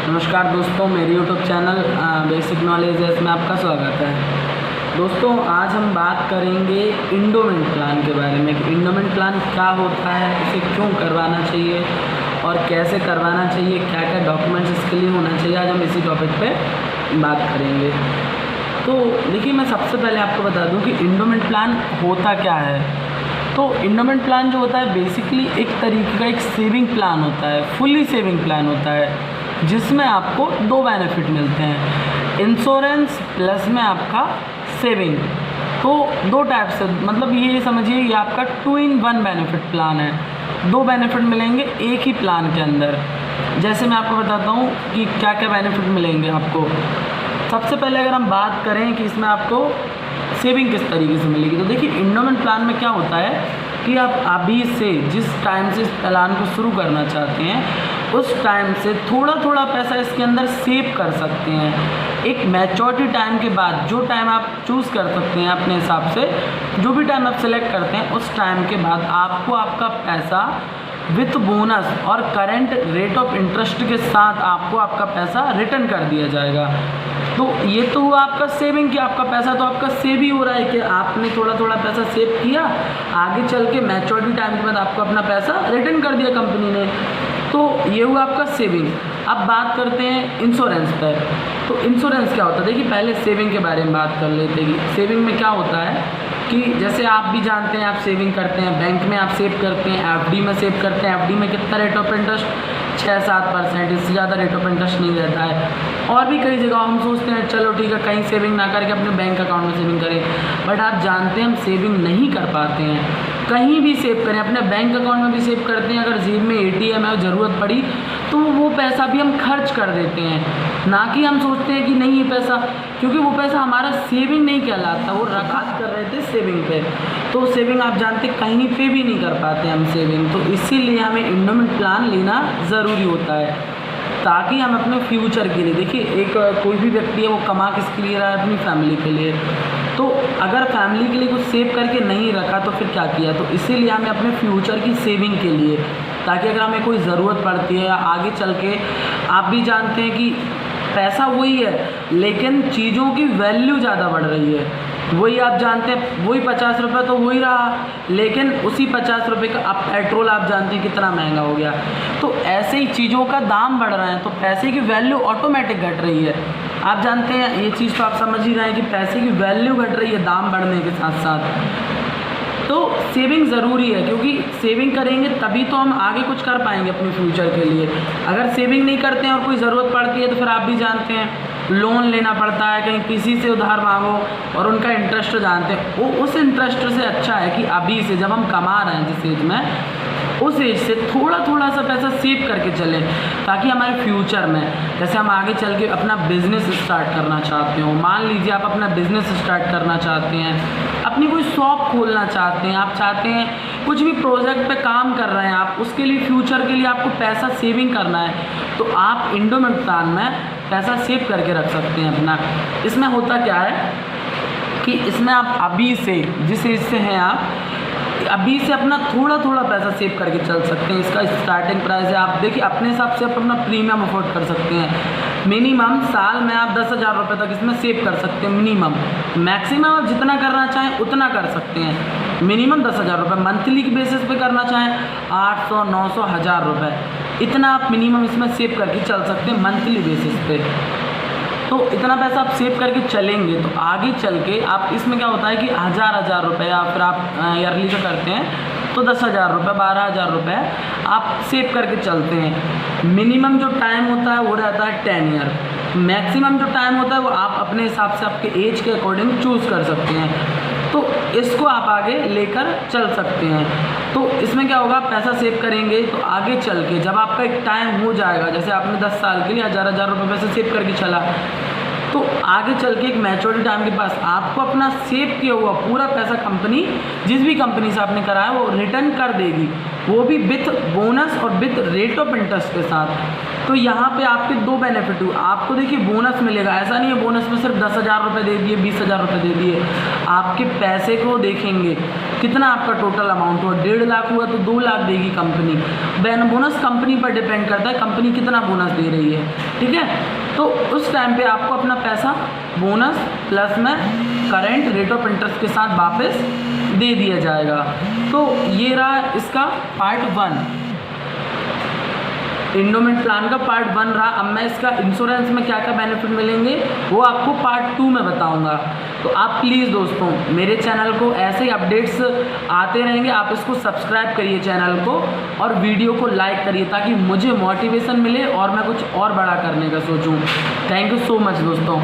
नमस्कार दोस्तों, मेरे यूट्यूब चैनल बेसिक नॉलेज है इसमें आपका स्वागत है। दोस्तों, आज हम बात करेंगे इंडोमेंट प्लान के बारे में कि इंडोमेंट प्लान क्या होता है, इसे क्यों करवाना चाहिए और कैसे करवाना चाहिए, क्या क्या डॉक्यूमेंट्स इसके लिए होना चाहिए। आज हम इसी टॉपिक पे बात करेंगे। तो देखिए, मैं सबसे पहले आपको बता दूं कि इंडोमेंट प्लान होता क्या है। तो इंडोमेंट प्लान जो होता है बेसिकली एक तरीके का एक सेविंग प्लान होता है, फुल्ली सेविंग प्लान होता है, जिसमें आपको दो बेनिफिट मिलते हैं, इंश्योरेंस प्लस में आपका सेविंग। तो दो टाइप से, मतलब ये समझिए ये आपका 2 in 1 बेनिफिट प्लान है। दो बेनिफिट मिलेंगे एक ही प्लान के अंदर। जैसे मैं आपको बताता हूँ कि क्या क्या बेनिफिट मिलेंगे आपको। सबसे पहले अगर हम बात करें कि इसमें आपको सेविंग किस तरीके से मिलेगी, तो देखिए इंडोमेंट प्लान में क्या होता है कि आप अभी से जिस टाइम से इस प्लान को शुरू करना चाहते हैं उस टाइम से थोड़ा थोड़ा पैसा इसके अंदर सेव कर सकते हैं। एक मैच्योरिटी टाइम के बाद जो टाइम आप चूज़ कर सकते हैं अपने हिसाब से, जो भी टाइम आप सेलेक्ट करते हैं उस टाइम के बाद आपको आपका पैसा विथ बोनस और करंट रेट ऑफ इंटरेस्ट के साथ आपको आपका पैसा रिटर्न कर दिया जाएगा। तो ये तो हुआ आपका सेविंग कि आपका पैसा तो आपका सेव ही हो रहा है कि आपने थोड़ा थोड़ा पैसा सेव किया, आगे चल के मैच्योरिटी टाइम के बाद आपको अपना पैसा रिटर्न कर दिया कंपनी ने। तो ये हुआ आपका सेविंग। अब बात करते हैं इंश्योरेंस पर। तो इंश्योरेंस क्या होता है, देखिए पहले सेविंग के बारे में बात कर लेते हैं कि सेविंग में क्या होता है कि जैसे आप भी जानते हैं, आप सेविंग करते हैं, बैंक में आप सेव करते हैं, एफडी में सेव करते हैं। एफडी में कितना रेट ऑफ इंटरेस्ट, 6-7%, इससे ज़्यादा रेट ऑफ इंटरेस्ट नहीं रहता है। और भी कई जगह हम सोचते हैं चलो ठीक है कहीं सेविंग ना करके अपने बैंक अकाउंट में सेविंग करें, बट आप जानते हैं हम सेविंग नहीं कर पाते हैं। कहीं भी सेव करें, अपने बैंक अकाउंट में भी सेव करते हैं, अगर जेब में एटीएम है और ज़रूरत पड़ी तो वो पैसा भी हम खर्च कर देते हैं, ना कि हम सोचते हैं कि नहीं ये पैसा, क्योंकि वो पैसा हमारा सेविंग नहीं कहलाता, वो रखा कर रहे थे सेविंग पे। तो सेविंग आप जानते कहीं पे भी नहीं कर पाते हम सेविंग। तो इसीलिए हमें इंडोमेंट प्लान लेना ज़रूरी होता है ताकि हम अपने फ्यूचर के लिए, देखिए एक कोई भी व्यक्ति है वो कमा किसके लिए रहा है, अपनी फैमिली के लिए। तो अगर फैमिली के लिए कुछ सेव करके नहीं रखा तो फिर क्या किया। तो इसीलिए हमें अपने फ्यूचर की सेविंग के लिए, ताकि अगर हमें कोई ज़रूरत पड़ती है या आगे चल के, आप भी जानते हैं कि पैसा वही है लेकिन चीज़ों की वैल्यू ज़्यादा बढ़ रही है। वही आप जानते हैं, वही 50 रुपये तो वही रहा, लेकिन उसी 50 रुपये का अब पेट्रोल आप जानते हैं कितना महंगा हो गया। तो ऐसे ही चीज़ों का दाम बढ़ रहा है तो पैसे की वैल्यू ऑटोमेटिक घट रही है। आप जानते हैं ये चीज़ तो आप समझ ही रहे हैं कि पैसे की वैल्यू घट रही है दाम बढ़ने के साथ साथ। तो सेविंग ज़रूरी है, क्योंकि सेविंग करेंगे तभी तो हम आगे कुछ कर पाएंगे अपने फ्यूचर के लिए। अगर सेविंग नहीं करते हैं और कोई ज़रूरत पड़ती है तो फिर आप भी जानते हैं लोन लेना पड़ता है, कहीं किसी से उधार मांगो और उनका इंटरेस्ट जानते हैं। वो उस इंटरेस्ट से अच्छा है कि अभी से जब हम कमा रहे हैं जिस एज में, उस एज से थोड़ा थोड़ा सा पैसा सेव करके चलें, ताकि हमारे फ्यूचर में जैसे हम आगे चल के अपना बिज़नेस स्टार्ट करना चाहते हो, मान लीजिए आप अपना बिज़नेस स्टार्ट करना चाहते हैं, अपनी कोई शॉप खोलना चाहते हैं, आप चाहते हैं कुछ भी प्रोजेक्ट पे काम कर रहे हैं आप, उसके लिए फ्यूचर के लिए आपको पैसा सेविंग करना है, तो आप इंडोमेंट प्लान में पैसा सेव करके रख सकते हैं अपना। इसमें होता क्या है कि इसमें आप अभी से जिस एज से हैं आप अभी से अपना थोड़ा थोड़ा पैसा सेव करके चल सकते हैं। इसका स्टार्टिंग प्राइस है, आप देखिए अपने हिसाब से आप अपना प्रीमियम अफोर्ड कर सकते हैं। मिनिमम साल में आप 10,000 रुपये तक इसमें सेव कर सकते हैं मिनिमम। मैक्सिमम आप जितना करना चाहें उतना कर सकते हैं। मिनिमम 10,000 रुपये, मंथली के बेसिस पे करना चाहें 800, 900, 1,000 रुपये, इतना आप मिनिमम इसमें सेव करके चल सकते हैं मंथली बेसिस पे। तो इतना पैसा आप सेव करके चलेंगे तो आगे चल के आप, इसमें क्या होता है कि 1,000 रुपये या फिर आप ईयरली का करते हैं तो 10,000 रुपये, 12,000 रुपये आप सेव करके चलते हैं। मिनिमम जो टाइम होता है वो रहता है 10 ईयर, मैक्सिमम जो टाइम होता है वो आप अपने हिसाब से आपके एज के अकॉर्डिंग चूज़ कर सकते हैं। तो इसको आप आगे लेकर चल सकते हैं। तो इसमें क्या होगा, पैसा सेव करेंगे तो आगे चल के जब आपका एक टाइम हो जाएगा, जैसे आपने 10 साल के लिए 1,000 रुपये पैसे सेव करके चला, तो आगे चल के एक मैच्योरिटी टाइम के पास आपको अपना सेव किया हुआ पूरा पैसा कंपनी, जिस भी कंपनी से आपने कराया, वो रिटर्न कर देगी, वो भी विथ बोनस और विथ रेट ऑफ इंटरेस्ट के साथ। तो यहाँ पे आपके दो बेनिफिट हुए। आपको देखिए बोनस मिलेगा, ऐसा नहीं है बोनस में सिर्फ 10,000 रुपये दे दिए, 20,000 रुपये दे दिए। आपके पैसे को देखेंगे कितना आपका टोटल अमाउंट हुआ, 1.5 लाख हुआ तो 2 लाख देगी कंपनी। बोनस कंपनी पर डिपेंड करता है, कंपनी कितना बोनस दे रही है, ठीक है। तो उस टाइम पे आपको अपना पैसा बोनस प्लस में करेंट रेट ऑफ इंटरेस्ट के साथ वापस दे दिया जाएगा। तो ये रहा इसका पार्ट 1, इंडोमेंट प्लान का पार्ट 1 रहा। अब मैं इसका इंश्योरेंस में क्या क्या बेनिफिट मिलेंगे वो आपको पार्ट 2 में बताऊंगा। तो आप प्लीज़ दोस्तों मेरे चैनल को ऐसे ही अपडेट्स आते रहेंगे, आप इसको सब्सक्राइब करिए चैनल को और वीडियो को लाइक करिए ताकि मुझे मोटिवेशन मिले और मैं कुछ और बड़ा करने का सोचूं। थैंक यू सो मच दोस्तों।